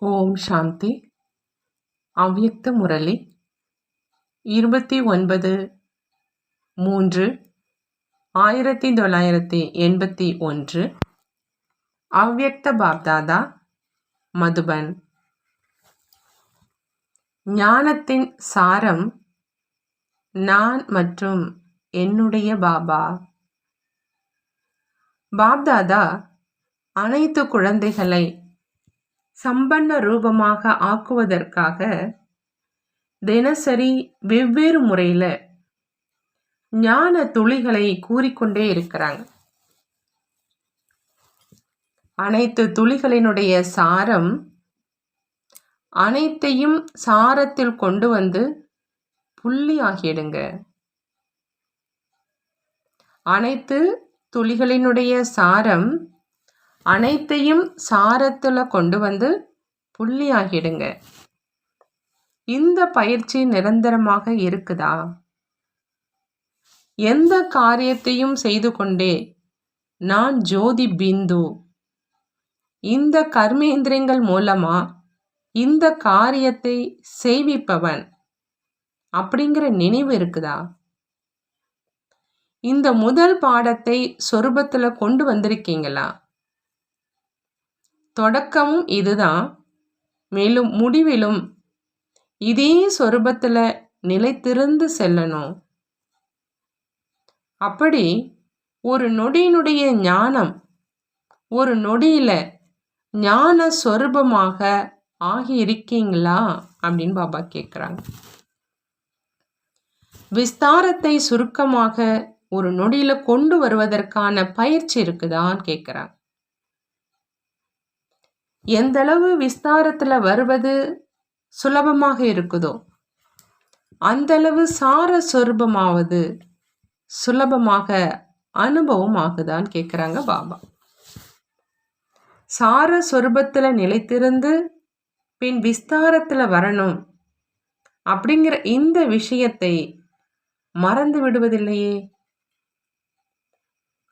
ஓம் சாந்தி. அவ்யக்த முரளி 29/3/1981. அவ்யக்த பாப்தாதா, மதுபன். ஞானத்தின் சாரம் நான் மற்றும் என்னுடைய பாபா. பாப்தாதா அனைத்து குழந்தைகளை சம்பன்ன ரூபமாக ஆக்குவதற்காக தினசரி வெவ்வேறு முறையில ஞான துளிகளை கூறிக்கொண்டே இருக்கிறாங்க. அனைத்து துளிகளினுடைய சாரம் அனைத்தையும் சாரத்தில் கொண்டு வந்து புள்ளி ஆகிடுங்க. அனைத்து துளிகளினுடைய சாரம் அனைத்தையும் சாரத்துல கொண்டு வந்து புள்ளி ஆகிடுங்க. இந்த பயிற்சி நிரந்தரமாக இருக்குதா? எந்த காரியத்தையும் செய்து கொண்டே நான் ஜோதி பிந்து, இந்த கர்மேந்திரியங்கள் மூலமா இந்த காரியத்தை செய்விப்பவன் அப்படிங்கிற நினைவு இருக்குதா? இந்த முதல் பாடத்தை சொரூபத்துல கொண்டு வந்திருக்கீங்களா? தொடக்கமும் இதுதான், மேலும் முடிவிலும் இதே சொரூபத்துல நிலைத்திருந்து செல்லணும். அப்படி ஒரு நொடியினுடைய ஞானம் ஒரு நொடியில ஞான சொரூபமாக ஆகி இருக்கீங்களா அப்படின்னு பாபா கேட்குறாங்க. விஸ்தாரத்தை சுருக்கமாக ஒரு நொடியில கொண்டு வருவதற்கான பயிற்சி இருக்குதான்னு கேட்குறாங்க. எந்த அளவு விஸ்தாரத்துல வருவது சுலபமாக இருக்குதோ அந்த அளவு சார சொரூபமாவது சுலபமாக அனுபவம் ஆகுதான்னு கேட்குறாங்க பாபா. சார சொரூபத்துல நிலைத்திருந்து பின் விஸ்தாரத்துல வரணும் அப்படிங்கிற இந்த விஷயத்தை மறந்து விடுவதில்லையே.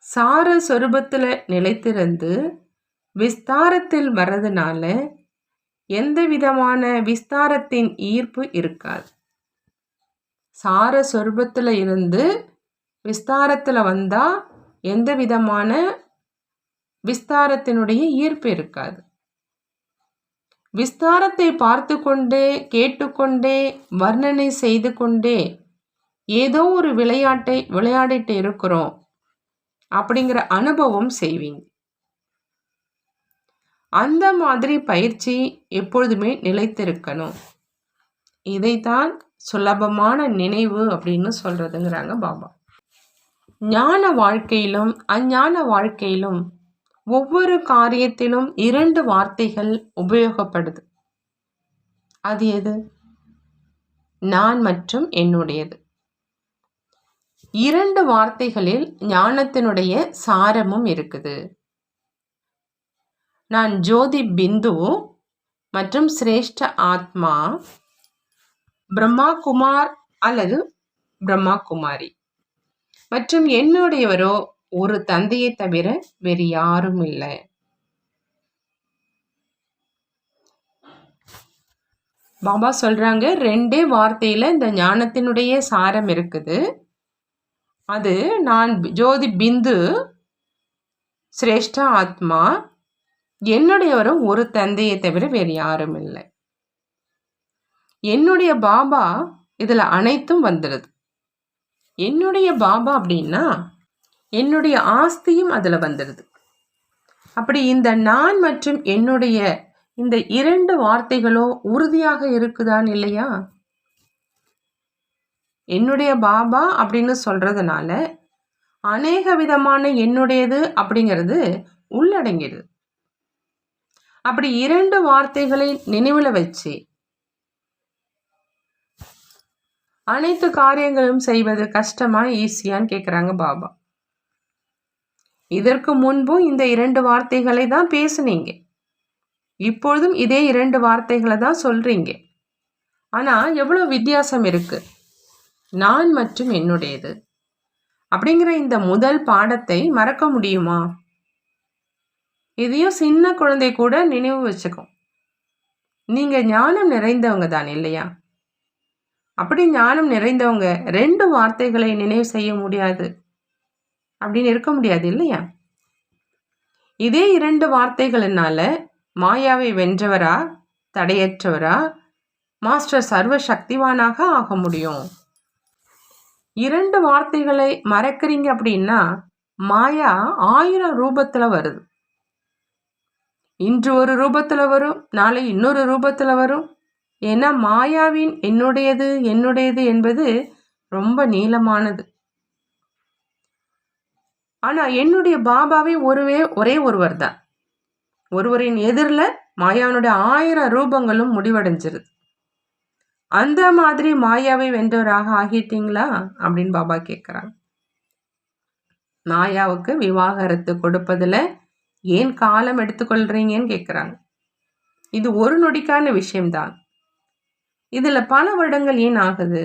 சார சொரூபத்துல நிலைத்திருந்து விஸ்தாரத்தில் வர்றதுனால எந்த விதமான விஸ்தாரத்தின் ஈர்ப்பு இருக்காது. சார சொரூபத்துல இருந்து விஸ்தாரத்துல வந்தா எந்த விதமான விஸ்தாரத்தினுடைய ஈர்ப்பு இருக்காது. விஸ்தாரத்தை பார்த்து கொண்டே கேட்டுக்கொண்டே வர்ணனை செய்து கொண்டே ஏதோ ஒரு விளையாட்டை விளையாடிட்டு இருக்கிறோம் அப்படிங்கிற அனுபவம் செய்வீங்க. அந்த மாதிரி பயிற்சி எப்பொழுதுமே நிலைத்திருக்கணும். இதைத்தான் சுலபமான நினைவு அப்படின்னு சொல்றதுங்கிறாங்க பாபா. ஞான வாழ்க்கையிலும் அஞ்ஞான வாழ்க்கையிலும் ஒவ்வொரு காரியத்திலும் 2 வார்த்தைகள் உபயோகப்படுது. அது எது? நான் மற்றும் என்னுடையது. 2 வார்த்தைகளில் ஞானத்தினுடைய சாரமும் இருக்குது. நான் ஜோதி பிந்து மற்றும் சிரேஷ்ட ஆத்மா, பிரம்மா குமார் அல்லது பிரம்மா குமாரி மற்றும் என்னுடையவரோ ஒரு தந்தையை தவிர வேறு யாரும் இல்லை. பாபா சொல்றாங்க 2 வார்த்தையில இந்த ஞானத்தினுடைய சாரம் இருக்குது. அது நான் ஜோதி பிந்து சிரேஷ்ட ஆத்மா, என்னுடையவரும் ஒரு தந்தையை தவிர வேறு யாரும் இல்லை. என்னுடைய பாபா இதுல அனைத்தும் வந்துடுது. என்னுடைய பாபா அப்படின்னா என்னுடைய ஆஸ்தியும் அதுல வந்துடுது. அப்படி இந்த நான் மற்றும் என்னுடைய இந்த 2 வார்த்தைகளோ உறுதியாக இருக்குதான் இல்லையா? என்னுடைய பாபா அப்படின்னு சொல்றதுனால அநேக விதமான என்னுடையது அப்படிங்கிறது உள்ளடங்கிடுது. அப்படி 2 வார்த்தைகளை நினைவுல வச்சு அனைத்து காரியங்களும் செய்வது கஷ்டமா ஈஸியான்னு கேட்குறாங்க பாபா. இதற்கு முன்பும் இந்த 2 வார்த்தைகளை தான் பேசுனீங்க. இப்பொழுதும் இதே 2 வார்த்தைகளை தான் சொல்றீங்க. ஆனா எவ்வளவு வித்தியாசம் இருக்கு. நான் மற்றும் என்னுடையது அப்படிங்கிற இந்த முதல் பாடத்தை மறக்க முடியுமா? இதையும் சின்ன குழந்தை கூட நினைவு வச்சுக்கும். நீங்க ஞானம் நிறைந்தவங்க தான் இல்லையா? அப்படி ஞானம் நிறைந்தவங்க 2 வார்த்தைகளை நினைவு செய்ய முடியாது அப்படின்னு இருக்க முடியாது இல்லையா? இதே 2 வார்த்தைகளினால மாயாவை வென்றவரா, தடையற்றவரா, மாஸ்டர் சர்வ சக்திவானாக ஆக முடியும். 2 வார்த்தைகளை மறக்கிறீங்க அப்படின்னா மாயா 1000 ரூபத்துல வருது. இன்று ஒரு ரூபத்துல வரும், நாளை இன்னொரு ரூபத்துல வரும். ஏன்னா மாயாவின் என்னுடையது என்னுடையது என்பது ரொம்ப நீளமானது. ஆனா என்னுடைய பாபாவே ஒரே ஒருவர் தான். ஒருவரின் எதிரில் மாயாவினுடைய 1000 ரூபங்களும் முடிவடைஞ்சிருது. அந்த மாதிரி மாயாவை வென்றவராக ஆகிட்டீங்களா அப்படின்னு பாபா கேட்குறாங்க. மாயாவுக்கு விவாகரத்து கொடுப்பதில் ஏன் காலம் எடுத்துக்கொள்றீங்கன்னு கேட்குறாங்க. இது ஒரு நொடிக்கான விஷயம்தான். இதுல பல வருடங்கள் ஏன் ஆகுது?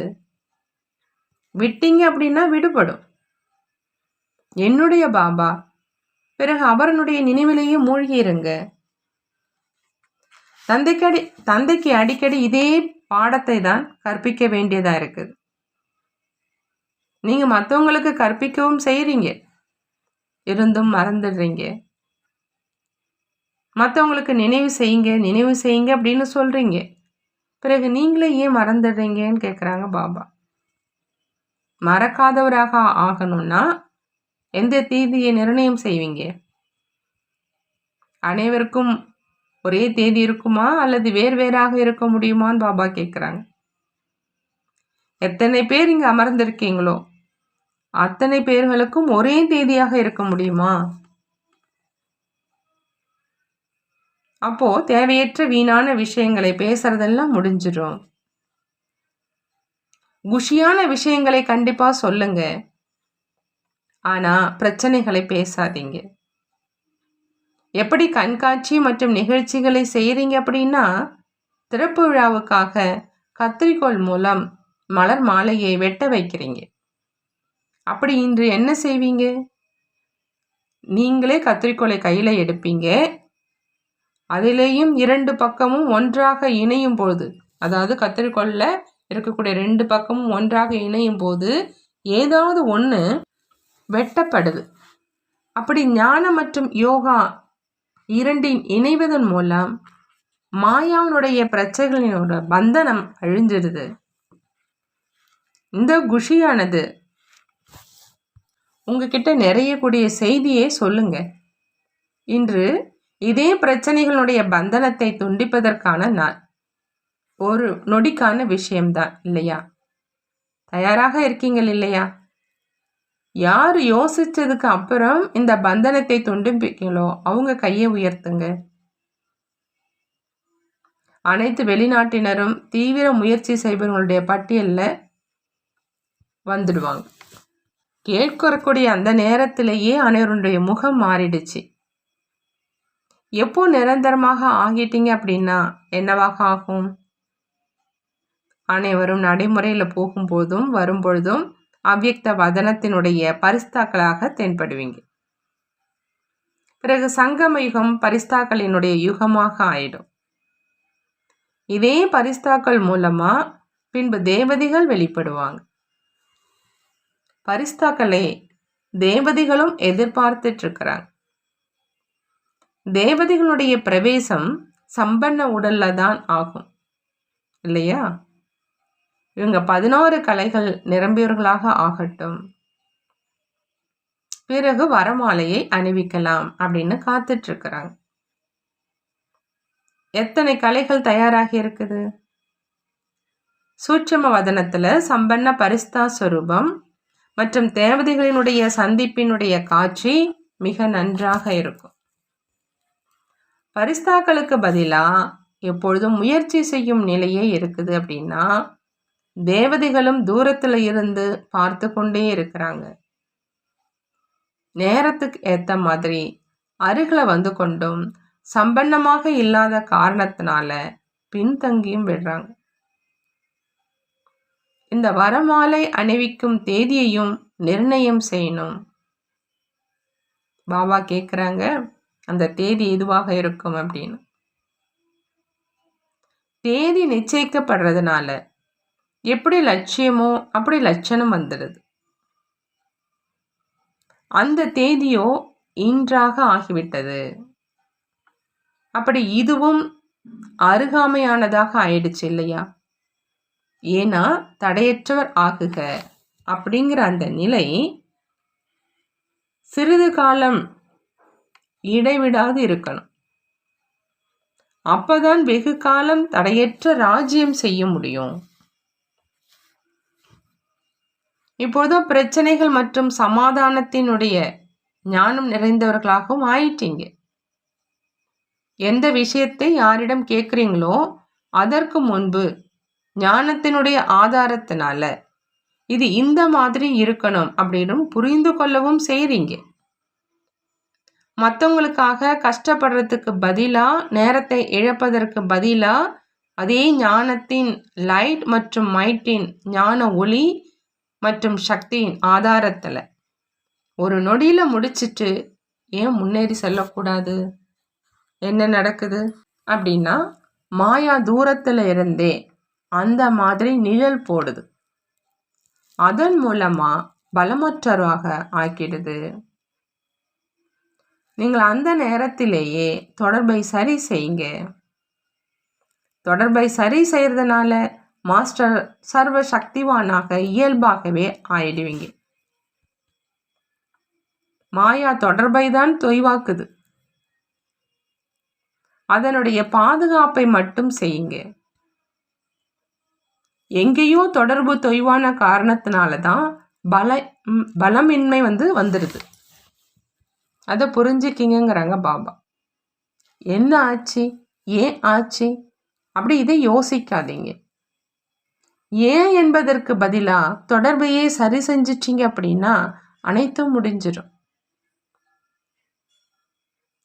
விட்டீங்க அப்படின்னா விடுபடும். என்னுடைய பாபா, பிறகு அவரனுடைய நினைவிலேயே மூழ்கி இருங்க. தந்தைக்கு அடிக்கடி இதே பாடத்தை தான் கற்பிக்க வேண்டியதா இருக்குது. நீங்க மற்றவங்களுக்கு கற்பிக்கவும் செய்றீங்க, இருந்தும் மறந்துடுறீங்க. மற்றவங்களுக்கு நினைவு செய்யுங்க அப்படின்னு சொல்றீங்க, பிறகு நீங்களே ஏன் மறந்துடுறீங்கன்னு கேட்குறாங்க பாபா. மறக்காதவராக ஆகணும்னா எந்த தேதியை நிர்ணயம் செய்வீங்க? அனைவருக்கும் ஒரே தேதி இருக்குமா அல்லது வேறாக இருக்க முடியுமான்னு பாபா கேட்குறாங்க. எத்தனை பேர் இங்கே அமர்ந்திருக்கீங்களோ அத்தனை பேர்களுக்கும் ஒரே தேதியாக இருக்க முடியுமா? அப்போ தேவையற்ற வீணான விஷயங்களை பேசுறதெல்லாம் முடிஞ்சிடும். குஷியான விஷயங்களை கண்டிப்பா சொல்லுங்க, ஆனா பிரச்சனைகளை பேசாதீங்க. எப்படி கண்காட்சி மற்றும் நிகழ்ச்சிகளை செய்றீங்க அப்படின்னா திறப்பு விழாவுக்காக கத்திரிக்கோள் மூலம் மலர் மாலையை வெட்ட வைக்கிறீங்க. அப்படி இன்று என்ன செய்வீங்க? நீங்களே கத்திரிக்கோளை கையில எடுப்பீங்க, அதிலேயும் 2 பக்கமும் ஒன்றாக இணையும் போது, அதாவது கத்திரிக்கோள்ல இருக்கக்கூடிய 2 பக்கமும் ஒன்றாக இணையும் போது ஏதாவது ஒன்று வெட்டப்படுது. அப்படி ஞானம் மற்றும் யோகா இரண்டின் இணைவதன் மூலம் மாயாவினுடைய பிரச்சனைகளோட பந்தனம் அழிஞ்சிருது. இந்த குஷியானது உங்ககிட்ட நிறையக்கூடிய செய்தியை சொல்லுங்க. இன்று இதே பிரச்சனைகளுடைய பந்தனத்தை துண்டிப்பதற்கான நாள், ஒரு நொடிக்கான விஷயம்தான் இல்லையா? தயாராக இருக்கீங்கள் இல்லையா? யார் யோசிச்சதுக்கு அப்புறம் இந்த பந்தனத்தை துண்டிப்பீங்களோ அவங்க கையை உயர்த்துங்க. அனைத்து வெளிநாட்டினரும் தீவிர முயற்சி செய்பவர்களுடைய பட்டியலில் வந்துடுவாங்க. கேட்கக்கூடிய அந்த நேரத்திலேயே அனைவருடைய முகம் மாறிடுச்சு. எப்போ நிரந்தரமாக ஆகிட்டீங்க அப்படின்னா என்னவாக ஆகும்? அனைவரும் நடைமுறையில் போகும்போதும் வரும்பொழுதும் அவ்யக்த வதனத்தினுடைய பரிஸ்தாக்களாக தென்படுவீங்க. பிறகு சங்கம யுகம் பரிஸ்தாக்களினுடைய யுகமாக ஆயிடும். இதே பரிஸ்தாக்கள் மூலமா பின்பு தேவதைகள் வெளிப்படுவாங்க. பரிஸ்தாக்களை தேவதைகளும் எதிர்பார்த்துட்டு இருக்கிறாங்க. தேவதைகளுடைய பிரவேசம் சம்பன்ன உடல்ல தான் ஆகும் இல்லையா? இவங்க 16 கலைகள் நிரம்பியவர்களாக ஆகட்டும், பிறகு வரமாலையை அணிவிக்கலாம் அப்படின்னு காத்துட்டு இருக்கிறாங்க. எத்தனை கலைகள் தயாராகி இருக்குது? சூட்சும வதனத்துல சம்பன்ன பரிஸ்தா ஸ்வரூபம் மற்றும் தேவதைகளினுடைய சந்திப்பினுடைய காட்சி மிக நன்றாக இருக்கும். பரிஸ்தாக்களுக்கு பதிலா எப்பொழுதும் முயற்சி செய்யும் நிலையே இருக்குது அப்படின்னா தேவதைகளும் தூரத்துல இருந்து பார்த்து கொண்டே இருக்கிறாங்க. நேரத்துக்கு ஏத்த மாதிரி அருகில வந்து கொண்டும் சம்பன்னமாக இல்லாத காரணத்தினால பின்தங்கியும் விடுறாங்க. இந்த வரமாலை அணிவிக்கும் தேதியையும் நிர்ணயம் செய்யணும். பாபா கேட்குறாங்க, அந்த தேதி எதுவாக இருக்கும் அப்படின்னு. தேதி நிச்சயிக்கப்படுறதுனால எப்படி லட்சியமோ அப்படி லட்சணம் வந்துடுது. அந்த தேதியோ இன்றாக ஆகிவிட்டது. அப்படி இதுவும் அருகாமையானதாக ஆயிடுச்சு இல்லையா? ஏன்னா தடையற்றவர் ஆகுக அப்படிங்கிற அந்த நிலை சிறிது காலம் இடைவிடாது இருக்கணும். அப்பதான் வெகு காலம் தடையற்ற ராஜ்யம் செய்ய முடியும். இப்போது பிரச்சனைகள் மற்றும் சமாதானத்தினுடைய ஞானம் நிறைந்தவர்களாகவும் ஆயிட்டீங்க. எந்த விஷயத்தை யாரிடம் கேட்குறீங்களோ அதற்கு முன்பு ஞானத்தினுடைய ஆதாரத்தினால இது இந்த மாதிரி இருக்கணும் அப்படின்னு புரிந்து கொள்ளவும் செய்றீங்க. மற்றவங்களுக்காக கஷ்டப்படுறதுக்கு பதிலா, நேரத்தை இழப்பதற்கு பதிலா, அதே ஞானத்தின் லைட் மற்றும் மைட்டின் ஞான ஒளி மற்றும் சக்தியின் ஆதாரத்துல ஒரு நொடியில முடிச்சிட்டு ஏன் முன்னேறி செல்லக்கூடாது? என்ன நடக்குது அப்படின்னா, மாயா தூரத்துல இருந்தே அந்த மாதிரி நிழல் போடுது. அதன் மூலமா பலமற்றவராக ஆக்கிடுது. நீங்கள் அந்த நேரத்திலேயே தொடர்பை சரி செய்யுங்க. தொடர்பை சரி செய்யறதுனால மாஸ்டர் சர்வ சக்திவானாக இயல்பாகவே ஆயிடுவீங்க. மாயா தொடர்பை தான் தொய்வாக்குது. அதனுடைய பாதுகாப்பை மட்டும் செய்யுங்க. எங்கேயோ தொடர்பு தொய்வான காரணத்தினால தான் பலமின்மை வந்துடுது. அதை புரிஞ்சுக்கிங்கிறாங்க பாபா. என்ன ஆச்சு, ஏன் ஆச்சு அப்படி இதை யோசிக்காதீங்க. ஏன் என்பதற்கு பதிலா தொடர்பையே சரி செஞ்சிட்டீங்க அப்படின்னா அனைத்தும் முடிஞ்சிடும்.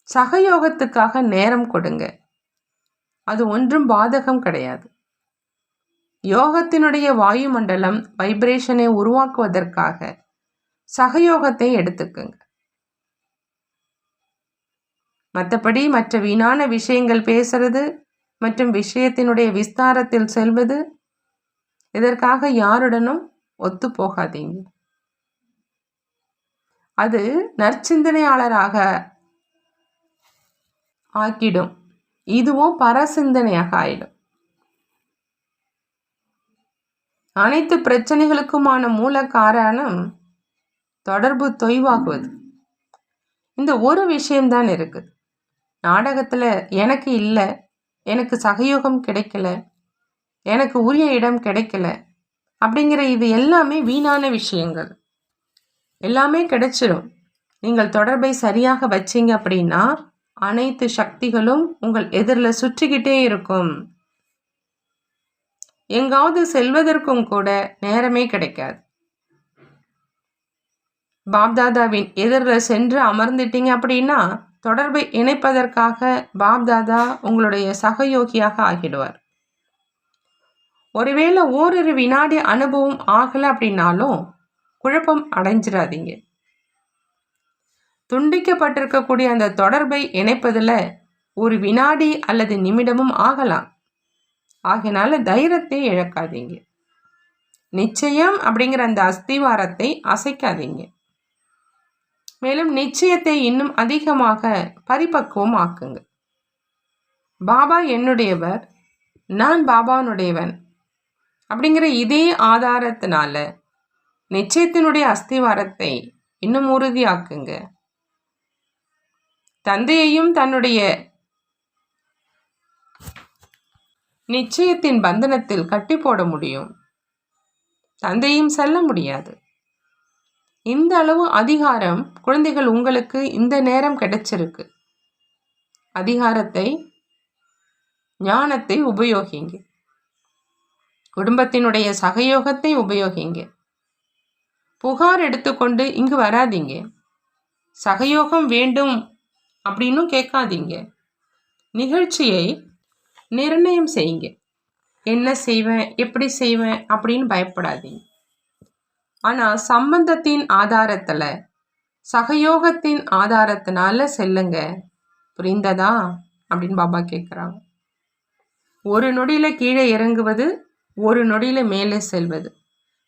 சகயோகத்துக்காக நேரம் கொடுங்க. அது ஒன்றும் பாதகம் கிடையாது. யோகத்தினுடைய வாயுமண்டலம் வைப்ரேஷனை உருவாக்குவதற்காக சகயோகத்தை எடுத்துக்குங்க. மற்றபடி மற்ற வீணான விஷயங்கள் பேசுறது மற்றும் விஷயத்தினுடைய விஸ்தாரத்தில் செல்வது, இதற்காக யாருடனும் ஒத்து போகாதீங்க. அது நற்சிந்தனையாளராக ஆக்கிடும். இதுவும் பரசிந்தனையாக ஆயிடும். அனைத்து பிரச்சனைகளுக்குமான மூல காரணம் தொடர்பு தொய்வாகுவது. இந்த ஒரு விஷயம்தான் இருக்குது. நாடகத்தில் எனக்கு இல்லை, எனக்கு சகயோகம் கிடைக்கல, எனக்கு உரிய இடம் கிடைக்கல அப்படிங்கிற இது எல்லாமே வீணான விஷயங்கள். எல்லாமே கிடைச்சிடும். நீங்கள் தொடர்பை சரியாக வச்சிங்க அப்படின்னா அனைத்து சக்திகளும் உங்கள் எதிரில் சுற்றிக்கிட்டே இருக்கும். எங்காவது செல்வதற்கும் கூட நேரமே கிடைக்காது. பாப்தாதாவின் எதிரில் சென்று அமர்ந்துட்டீங்க அப்படின்னா தொடர்பை இணைப்பதற்காக பாப்தாதா உங்களுடைய சகயோகியாக ஆகிடுவார். ஒருவேளை ஓரிரு வினாடி அனுபவம் ஆகலை அப்படின்னாலும் குழப்பம் அடைஞ்சிடாதீங்க. துண்டிக்கப்பட்டிருக்கக்கூடிய அந்த தொடர்பை இணைப்பதில் ஒரு வினாடி அல்லது நிமிடமும் ஆகலாம். ஆகினால தைரியத்தை இழக்காதீங்க. நிச்சயம் அப்படிங்கிற அந்த அஸ்திவாரத்தை அசைக்காதீங்க. மேலும் நிச்சயத்தை இன்னும் அதிகமாக பரிபக்குவம் ஆக்குங்க. பாபா என்னுடையவர், நான் பாபானுடையவன் அப்படிங்கிற இதே ஆதாரத்தினால நிச்சயத்தினுடைய அஸ்திவாரத்தை இன்னும் உறுதியாக்குங்க. தந்தையையும் தன்னுடைய நிச்சயத்தின் பந்தனத்தில் கட்டி போட முடியும். தந்தையும் செல்ல முடியாது. இந்த அளவு அதிகாரம் குழந்தைகள் உங்களுக்கு இந்த நேரம் கிடைச்சிருக்கு. அதிகாரத்தை, ஞானத்தை உபயோகிங்க. குடும்பத்தினுடைய சகயோகத்தை உபயோகிங்க. புகார் எடுத்துக்கொண்டு இங்கு வராதீங்க. சகயோகம் வேண்டும் அப்படின்னும் கேட்காதீங்க. நிகழ்ச்சியை நிர்ணயம் செய்யுங்க. என்ன செய்வேன், எப்படி செய்வேன் அப்படின்னு பயப்படாதீங்க. ஆனால் சம்பந்தத்தின் ஆதாரத்தில், சகயோகத்தின் ஆதாரத்தினால செல்லுங்க. புரிந்ததா அப்படின்னு பாபா கேட்குறாங்க. ஒரு நொடியில் கீழே இறங்குவது, ஒரு நொடியில் மேலே செல்வது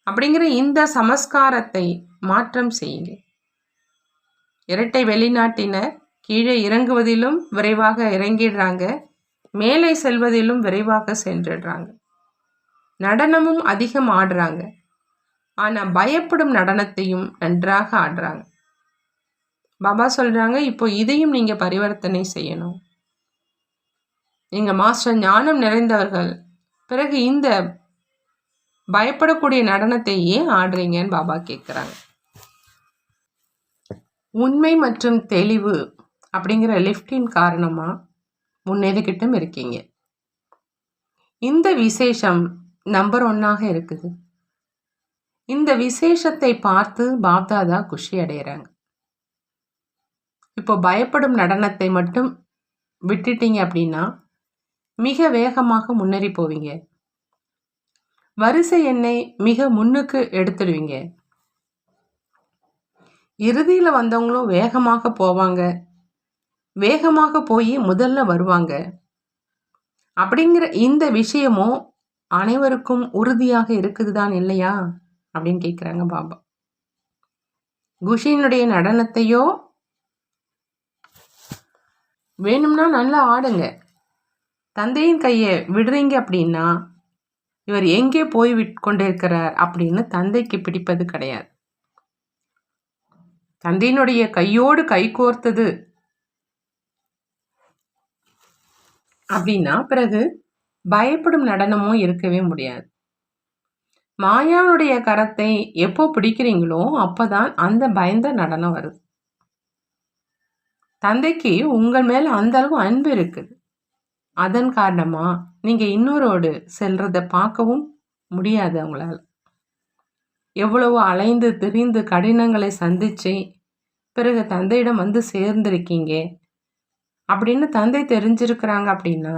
அப்படிங்கிற இந்த சமஸ்காரத்தை மாற்றம் செய்யுங்க. இரட்டை வெளிநாட்டினர் கீழே இறங்குவதிலும் விரைவாக இறங்கிடுறாங்க, மேலே செல்வதிலும் விரைவாக சென்றுடுறாங்க. நடனமும் அதிகம் ஆடுறாங்க, ஆனால் பயப்படும் நடனத்தையும் நன்றாக ஆடுறாங்க. பாபா சொல்கிறாங்க, இப்போ இதையும் நீங்கள் பரிவர்த்தனை செய்யணும். நீங்கள் மாஸ்டர் ஞானம் நிறைந்தவர்கள், பிறகு இந்த பயப்படக்கூடிய நடனத்தை ஏன் ஆடுறீங்கன்னு பாபா கேட்குறாங்க. உண்மை மற்றும் தெளிவு அப்படிங்கிற லிஃப்டின் காரணமாக முன்னேறிக்கிட்டும் இருக்கீங்க. இந்த விசேஷம் நம்பர் 1ஆக இருக்குது. இந்த விசேஷத்தை பார்த்து பாப்தாதா குஷி அடைகிறாங்க. இப்போ பயப்படும் நடனத்தை மட்டும் விட்டுட்டீங்க அப்படின்னா மிக வேகமாக முன்னேறி போவீங்க. வரிசை எண்ணை மிக முன்னுக்கு எடுத்துடுவீங்க. இறுதியில் வந்தவங்களும் வேகமாக போவாங்க, வேகமாக போய் முதல்ல வருவாங்க. அப்படிங்கிற இந்த விஷயமும் அனைவருக்கும் உறுதியாக இருக்குதுதான் இல்லையா அப்படின்னு கேட்குறாங்க பாபா. குஷியினுடைய நடனத்தையோ வேணும்னா நல்லா ஆடுங்க, தந்தையின் கையை விடுறீங்க அப்படின்னா இவர் எங்கே போய் கொண்டிருக்கிறார் அப்படின்னு தந்தைக்கு பிடிப்பது கிடையாது. தந்தையினுடைய கையோடு கை கோர்த்தது அப்படின்னா பிறகு பயப்படும் நடனமும் இருக்கவே முடியாது. மாயாவுடைய கரத்தை எப்போ பிடிக்கிறீங்களோ அப்போதான் அந்த பயந்த நடனம் வருது. தந்தைக்கு உங்கள் மேல் அந்த அளவு அன்பு இருக்குது. அதன் காரணமா நீங்க இன்னொரோடு செல்றதை பார்க்கவும் முடியாது அவங்களால. எவ்வளவோ அலைந்து திரிந்து கடினங்களை சந்திச்சு பிறகு தந்தையிடம் வந்து சேர்ந்திருக்கீங்க அப்படின்னு தந்தை தெரிஞ்சிருக்கிறாங்க அப்படின்னா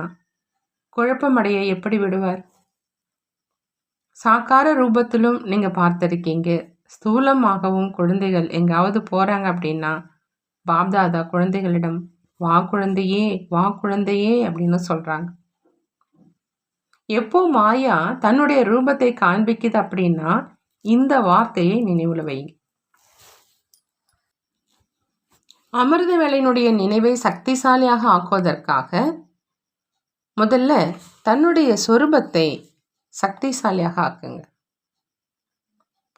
குழப்பமடைய எப்படி விடுவார்? சாக்கார ரூபத்திலும் நீங்க பார்த்திருக்கீங்க. ஸ்தூலமாகவும் குழந்தைகள் எங்காவது போறாங்க அப்படின்னா பாப்தாதா குழந்தைகளிடம் வா குழந்தையே வா குழந்தையே அப்படின்னு சொல்றாங்க. எப்போ மாயா தன்னுடைய ரூபத்தை காண்பிக்குது அப்படின்னா இந்த வார்த்தையை நினைவுல வைங்க. அமிர்த வேலையினுடைய நினைவை சக்திசாலியாக ஆக்குவதற்காக முதல்ல தன்னுடைய சொரூபத்தை சக்திசாலியாக ஆக்குங்க.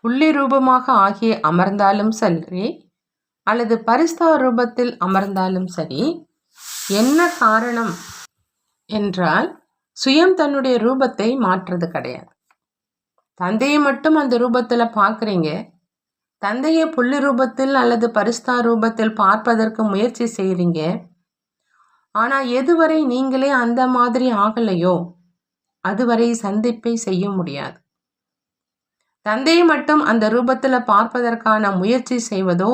புள்ளி ரூபமாக ஆகி அமர்ந்தாலும் சரி அல்லது பரிஸ்தா ரூபத்தில் அமர்ந்தாலும் சரி, என்ன காரணம் என்றால் சுயம் தன்னுடைய ரூபத்தை மாற்றுறது கிடையாது. தந்தையை மட்டும் அந்த ரூபத்தில் பார்க்குறீங்க. தந்தையை புள்ளி ரூபத்தில் அல்லது பரிஸ்தா ரூபத்தில் பார்ப்பதற்கு முயற்சி செய்கிறீங்க. ஆனால் எதுவரை நீங்களே அந்த மாதிரி ஆகலையோ அதுவரை சந்திப்பை செய்ய முடியாது. தந்தையை மட்டும் அந்த ரூபத்தில் பார்ப்பதற்கான முயற்சி செய்வதோ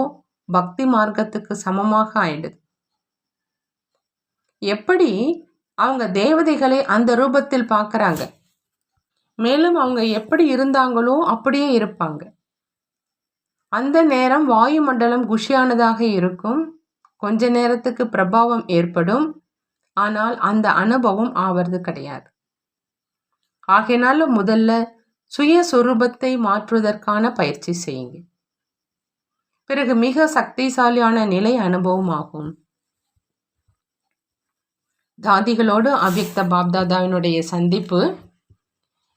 பக்தி மார்க்கத்துக்கு சமமாக ஆயிடுது. எப்படி அவங்க தேவதைகளை அந்த ரூபத்தில் பார்க்குறாங்க, மேலும் அவங்க எப்படி இருந்தாங்களோ அப்படியே இருப்பாங்க. அந்த நேரம் வாயுமண்டலம் குஷியானதாக இருக்கும். கொஞ்ச நேரத்துக்கு பிரபாவம் ஏற்படும், ஆனால் அந்த அனுபவம் ஆவது கிடையாது. ஆகையினால முதல்ல சுயஸ்வரூபத்தை மாற்றுவதற்கான பயிற்சி செய்யுங்க. பிறகு மிக சக்திசாலியான நிலை அனுபவம் ஆகும். தாதிகளோடு அவ்யக்த பாப்தாதாவினுடைய சந்திப்பு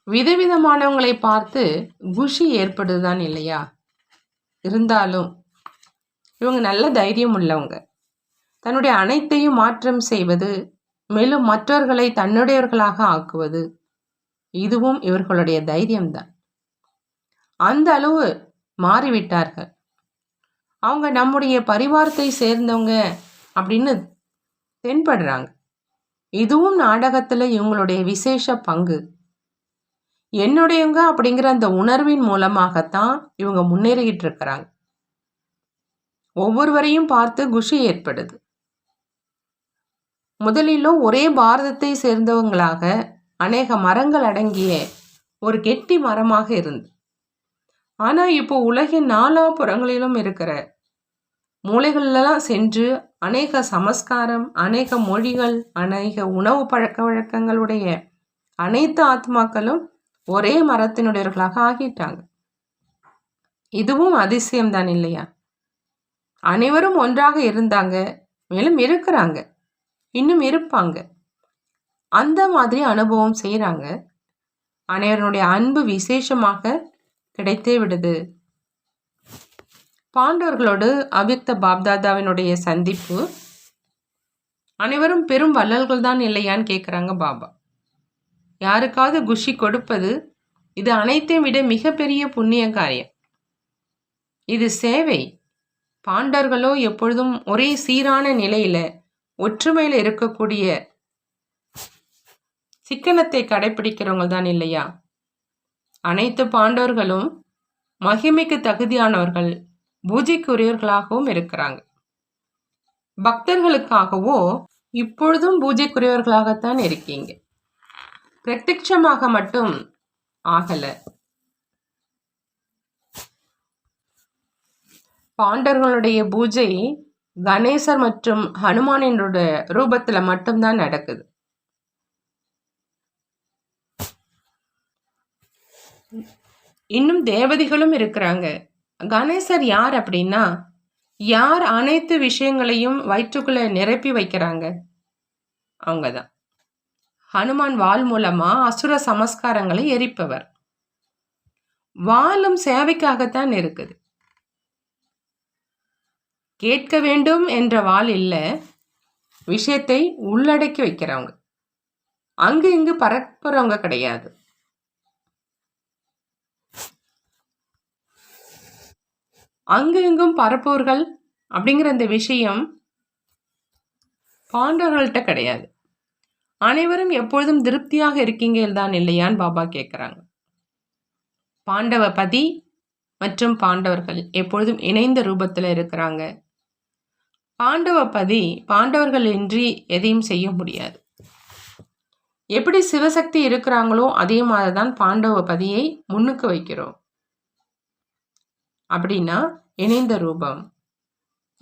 விதவிதமானவங்களை பார்த்து குஷி ஏற்படுதுதான் இல்லையா? இருந்தாலும் இவங்க நல்ல தைரியம் உள்ளவங்க. தன்னுடைய அனைத்தையும் மாற்றம் செய்வது, மேலும் மற்றவர்களை தன்னுடையவர்களாக ஆக்குவது, இதுவும் இவர்களுடைய தைரியம்தான். அந்த அளவு மாறிவிட்டார்கள். அவங்க நம்முடைய பரிவாரத்தை சேர்ந்தவங்க அப்படின்னு தென்படுறாங்க. இதுவும் நாடகத்தில் இவங்களுடைய விசேஷ பங்கு. என்னுடையவங்க அப்படிங்கிற அந்த உணர்வின் மூலமாகத்தான் இவங்க முன்னேறிக்கிட்டு இருக்கிறாங்க. ஒவ்வொருவரையும் பார்த்து குஷி ஏற்படுது. முதலிலோ ஒரே பாரதத்தை சேர்ந்தவங்களாக அநேக மரங்கள் அடங்கிய ஒரு கெட்டி மரமாக இருந்து, ஆனால் இப்போ உலகின் நாலாபுறங்களிலும் இருக்கிற மூலைகளெல்லாம் சென்று அநேக சமஸ்காரம், அநேக மொழிகள், அநேக உணவு பழக்க வழக்கங்களுடைய அனைத்து ஆத்மாக்களும் ஒரே மரத்தினுடையவர்களாக ஆகிட்டாங்க. இதுவும் அதிசயம்தான் இல்லையா? அனைவரும் ஒன்றாக இருந்தாங்க, மேலும் இருக்கிறாங்க, இன்னும் இருப்பாங்க. அந்த மாதிரி அனுபவம் செய்கிறாங்க. அனைவருடைய அன்பு விசேஷமாக கிடைத்தே விடுது. பாண்டவர்களோடு அவ்யக்த பாப்தாதாவினுடைய சந்திப்பு, அனைவரும் பெரும் வள்ளல்கள் தான் இல்லையான்னு கேட்குறாங்க பாபா. யாருக்காவது குஷி கொடுப்பது இது அனைத்தையும் விட மிகப்பெரிய புண்ணிய காரியம். இது சேவை. பாண்டவர்களோ எப்பொழுதும் ஒரே சீரான நிலையில ஒற்றுமையில இருக்கக்கூடிய சிக்கனத்தை கடைபிடிக்கிறவங்க தான் இல்லையா? அனைத்து பாண்டவர்களும் மகிமைக்கு தகுதியானவர்கள், பூஜைக்குரியவர்களாகவும் இருக்கிறாங்க. பக்தர்களுக்காகவோ இப்பொழுதும் பூஜைக்குரியவர்களாகத்தான் இருக்கீங்க. பிரத்யட்சமாக மட்டும் ஆகல. பாண்டவர்களுடைய பூஜை கணேசர் மற்றும் ஹனுமானினுடைய ரூபத்துல மட்டும்தான் நடக்குது. இன்னும் தேவதைகளும் இருக்கிறாங்க. கணேசர் யார் அப்படின்னா, யார் அனைத்து விஷயங்களையும் வயிற்றுக்குள்ள நிரப்பி வைக்கிறாங்க அவங்கதான். ஹனுமான் வாள் மூலமா அசுர சமஸ்காரங்களை எரிப்பவர். வாளும் சேவைக்காகத்தான் இருக்குது. கேட்க வேண்டும் என்ற வாள் இல்ல, விஷயத்தை உள்ளடக்கி வைக்கிறவங்க. அங்கு இங்கு பரப்புறவங்க கிடையாது. அங்கு இங்கும் பரப்புவர்கள் அப்படிங்கிற அந்த விஷயம் பாண்டவர்கள்ட்ட கிடையாது. அனைவரும் எப்பொழுதும் திருப்தியாக இருக்கீங்க தான் இல்லையான்னு பாபா கேட்குறாங்க. பாண்டவ பதி மற்றும் பாண்டவர்கள் எப்பொழுதும் இணைந்த ரூபத்தில் இருக்கிறாங்க. பாண்டவ பதி பாண்டவர்கள் இன்றி எதையும் செய்ய முடியாது. எப்படி சிவசக்தி இருக்கிறாங்களோ அதே மாதிரி தான் பாண்டவ பதியை முன்னுக்கு வைக்கிறோம். அப்படின்னா இணைந்த ரூபம்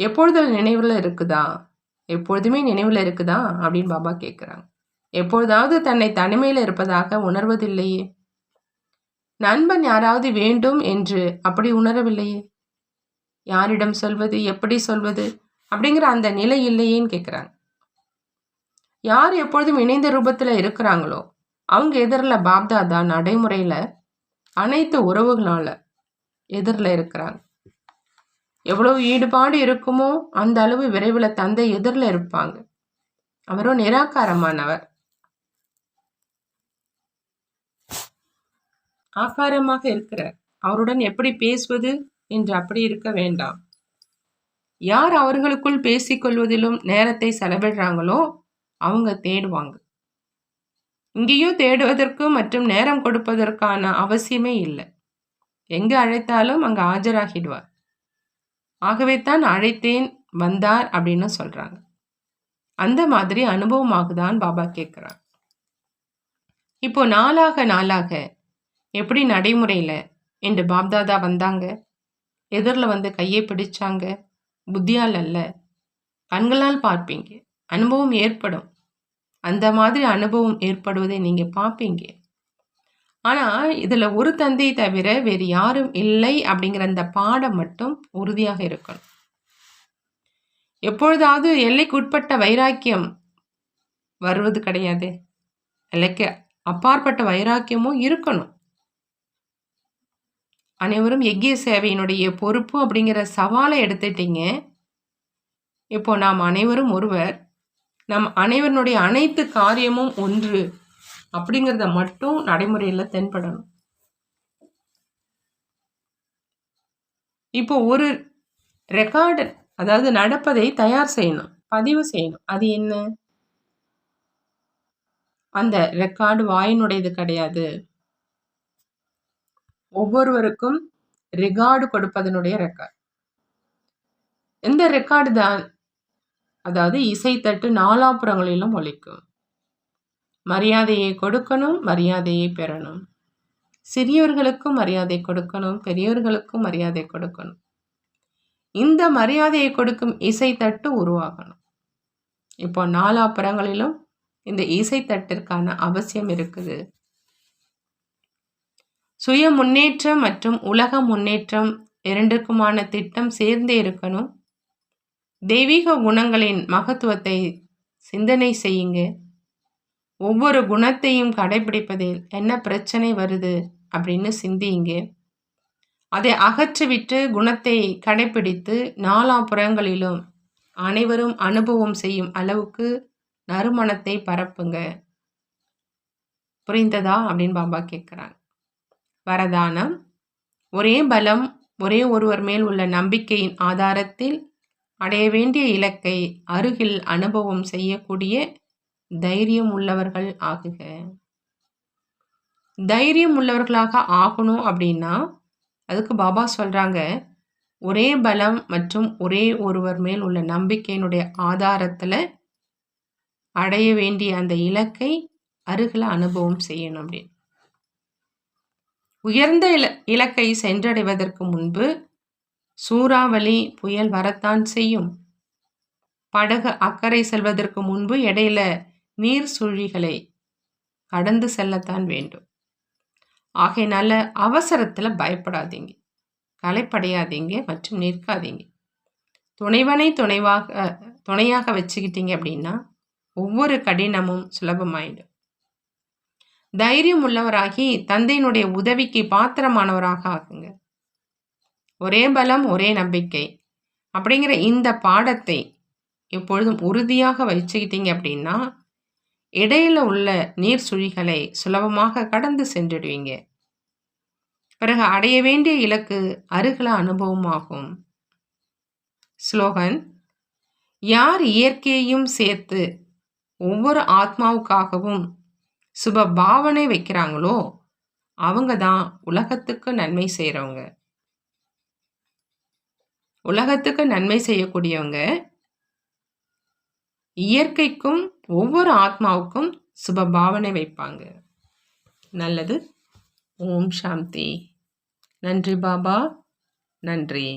எப்பொழுது நினைவில் இருக்குதா? எப்பொழுதுமே நினைவில் இருக்குதா அப்படின்னு பாபா கேட்குறாங்க. எப்பொழுதாவது தன்னை தனிமையில் இருப்பதாக உணர்வதில்லையே. நண்பன் யாராவது வேண்டும் என்று அப்படி உணரவில்லையே. யாரிடம் சொல்வது, எப்படி சொல்வது அப்படிங்கிற அந்த நிலை இல்லையேன்னு கேட்குறாங்க. யார் எப்பொழுதும் இணைந்த ரூபத்தில் இருக்கிறாங்களோ அவங்க எதிரில் பாப்தாதா நடைமுறையில் அனைத்து உறவுகளால எதிரில் இருக்கிறாங்க. எவ்வளவு ஈடுபாடு இருக்குமோ அந்த அளவு விரைவில் தந்தை எதிரில் இருப்பாங்க. அவரும் நிராகாரமானவர். ஆகாரமாக இருக்கிறார். அவருடன் எப்படி பேசுவது என்று அப்படி இருக்க வேண்டாம். யார் அவர்களுக்குள் பேசிக்கொள்வதிலும் நேரத்தை செலவிடுறாங்களோ அவங்க தேடுவாங்க. இங்கேயும் தேடுவதற்கு மற்றும் நேரம் கொடுப்பதற்கான அவசியமே இல்லை. எங்கு அழைத்தாலும் அங்கே ஆஜராகிடுவார். ஆகவே தான் அழைத்தேன் வந்தார் அப்படின்னு சொல்றாங்க. அந்த மாதிரி அனுபவமாகதான் பாபா கேட்குறார். இப்போ நாளாக நாளாக எப்படி நடைமுறையில் என்று பாப்தாதா வந்தாங்க, எதிரில் வந்து கையை பிடிச்சாங்க. புத்தியால் அல்ல, கண்களால் பார்ப்பீங்க, அனுபவம் ஏற்படும். அந்த மாதிரி அனுபவம் ஏற்படுவதை நீங்கள் பார்ப்பீங்க. ஆனால் இதில் ஒரு தந்தை தவிர வேறு யாரும் இல்லை அப்படிங்கிற அந்த பாடம் மட்டும் உறுதியாக இருக்கணும். எப்பொழுதாவது எல்லைக்குட்பட்ட வைராக்கியம் வருவது கிடையாது. எல்லைக்கு அப்பாற்பட்ட வைராக்கியமும் இருக்கணும். அனைவரும் யக்கிய சேவையினுடைய பொறுப்பு அப்படிங்கிற சவாலை எடுத்துட்டீங்க. இப்போ நாம் அனைவரும் ஒருவர், நம் அனைவருடைய அனைத்து காரியமும் ஒன்று அப்படிங்கிறத மட்டும் நடைமுறையில் தென்படணும். இப்போ ஒரு ரெக்கார்டு, அதாவது நடப்பதை தயார் செய்யணும், பதிவு செய்யணும். அது என்ன? அந்த ரெக்கார்டு வாயினுடையது கிடையாது. ஒவ்வொருவருக்கும் ரெக்கார்டு கொடுப்பதனுடைய ரெக்கார்டு. இந்த ரெக்கார்டு தான், அதாவது இசைத்தட்டு நாலாபுறங்களிலும் ஒலிக்கும். மரியாதையை கொடுக்கணும், மரியாதையை பெறணும். சிறியவர்களுக்கும் மரியாதை கொடுக்கணும், பெரியவர்களுக்கும் மரியாதை கொடுக்கணும். இந்த மரியாதையை கொடுக்கும் இசைத்தட்டு உருவாகணும். இப்போ நாலாபுறங்களிலும் இந்த இசைத்தட்டிற்கான அவசியம் இருக்குது. சுய முன்னேற்றம் மற்றும் உலக முன்னேற்றம் இரண்டுக்குமான திட்டம் சேர்ந்தே இருக்கணும். தெய்வீக குணங்களின் மகத்துவத்தை சிந்தனை செய்யுங்க. ஒவ்வொரு குணத்தையும் கடைபிடிப்பதில் என்ன பிரச்சனை வருது அப்படின்னு சிந்தியுங்க. அதை அகற்றிவிட்டு குணத்தை கடைபிடித்து நாலாபுறங்களிலும் அனைவரும் அனுபவம் செய்யும் அளவுக்கு நறுமணத்தை பரப்புங்க. புரிந்ததா அப்படின்னு பாபா கேட்குறாங்க. வரதானம்: ஒரே பலம், ஒரே ஒருவர் மேல் உள்ள நம்பிக்கையின் ஆதாரத்தில் அடைய வேண்டிய இலக்கை அருகில் அனுபவம் செய்யக்கூடிய தைரியம் உள்ளவர்கள் ஆகுக. தைரியம் உள்ளவர்களாக ஆகணும் அப்படின்னா அதுக்கு பாபா சொல்றாங்க, ஒரே பலம் மற்றும் ஒரே ஒருவர் மேல் உள்ள நம்பிக்கையினுடைய ஆதாரத்துல அடைய வேண்டிய அந்த இலக்கை அருகில் அனுபவம் செய்யணும் அப்படின்னு. உயர்ந்த இலக்கை சென்றடைவதற்கு முன்பு சூறாவளி புயல் வரத்தான் செய்யும். படகு அக்கறை செல்வதற்கு முன்பு இடையில நீர் சுழிகளை கடந்து செல்லத்தான் வேண்டும். ஆகையினால அவசரத்துல பயப்படாதீங்க, களைப்படையாதீங்க மற்றும் நிற்காதீங்க. துணைவனை துணையாக வச்சுக்கிட்டீங்க அப்படின்னா ஒவ்வொரு கடினமும் சுலபமாயிடும். தைரியம் உள்ளவராகி தந்தையினுடைய உதவிக்கு பாத்திரமானவராக ஆகுங்க. ஒரே பலம், ஒரே நம்பிக்கை அப்படிங்கிற இந்த பாடத்தை எப்பொழுதும் உறுதியாக வச்சுக்கிட்டீங்க அப்படின்னா இடையில உள்ள நீர் சுழிகளை சுலபமாக கடந்து சென்றுடுவீங்க. பிறகு அடைய வேண்டிய இலக்கு அருகில அனுபவமாகும். ஸ்லோகன்: யார் இயற்கையையும் சேர்த்து ஒவ்வொரு ஆத்மாவுக்காகவும் சுப பாவனை வைக்கிறாங்களோ அவங்க தான் உலகத்துக்கு நன்மை செய்கிறவங்க. உலகத்துக்கு நன்மை செய்யக்கூடியவங்க இயற்கைக்கும் ஒவ்வொரு ஆத்மாவுக்கும் சுப பாவனை வைப்பாங்க. நல்லது. ஓம் சாந்தி. நன்றி பாபா, நன்றி.